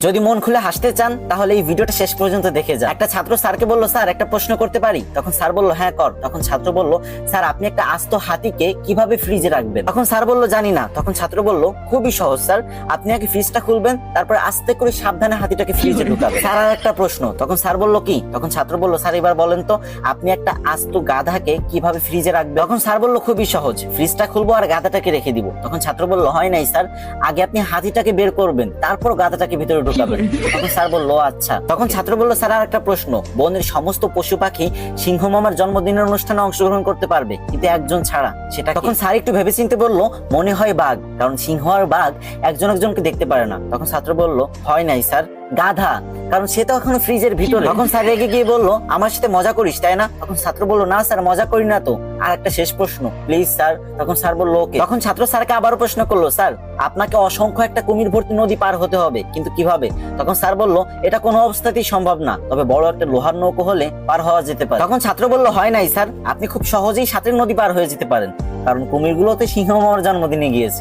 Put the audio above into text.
যদি মন খুলে হাসতে চান তাহলে এই ভিডিওটা শেষ পর্যন্ত দেখে যান। একটা ছাত্র স্যারকে বলল, স্যার একটা প্রশ্ন করতে পারি? তখন স্যার বলল, হ্যাঁ কর। তখন ছাত্র বলল, স্যার আপনি একটা আস্ত হাতিকে কিভাবে ফ্রিজে রাখবেন? তখন স্যার বলল, জানি না। তখন ছাত্র বলল, খুবই সহজ স্যার, আপনি আগে ফ্রিজটা খুলবেন, তারপরে আস্তে করে সাবধানে হাতিটাকে ফ্রিজে ঢুকাবেন। স্যার আর একটা প্রশ্ন। তখন স্যার বলল, কি? তখন ছাত্র বলল, স্যার এবার বলেন তো আপনি একটা আস্ত গাধাকে কিভাবে ফ্রিজে রাখবেন? তখন স্যার বলল, খুবই সহজ, ফ্রিজটা খুলবো আর গাধাটাকে রেখে দিব। তখন ছাত্র বলল, হয় নাই স্যার, আগে আপনি হাতিটাকে বের করবেন, তারপর গাধাটাকে ভিতরে ঢুকাবেন। তখন স্যার বলল, আচ্ছা। তখন ছাত্র বলল, স্যার আর একটা প্রশ্ন, বনের সমস্ত পশু পাখি সিংহ মামার জন্মদিনের অনুষ্ঠানে অংশগ্রহণ করতে পারবে, কিন্তু একজন ছাড়া, সেটা? তখন স্যার একটু ভেবেচিন্তে বলল, মনে হয় বাঘ, কারণ সিংহ আর বাঘ একজন একজনকে দেখতে পারে না। তখন ছাত্র বলল, হয় নাই স্যার, গাধা, কারণ সে তো এখনো ফ্রিজের ভিতরে। তখন স্যার রেগে গিয়ে বলল, আমার সাথে মজা করিস তাই না? তখন ছাত্র বলল, না স্যার মজা করি না তো, আর একটা শেষ প্রশ্ন প্লিজ স্যার। তখন স্যার বলল, ওকে। তখন ছাত্র স্যারকে আবারও প্রশ্ন করলো, স্যার আপনাকে অসংখ্য একটা কুমির ভর্তি নদী পার হতে হবে, কিন্তু কিভাবে? তখন স্যার বলল, এটা কোনো অবস্থাতেই সম্ভব না, তবে বড় একটা লোহার নৌকো হলে পার হওয়া যেতে পারে। তখন ছাত্র বলল, হয় নাই স্যার, আপনি খুব সহজেই সাঁতরের নদী পার হয়ে যেতে পারেন, কারণ কুমিরগুলো তো সিংহ মামার জন্মদিনে গিয়েছে।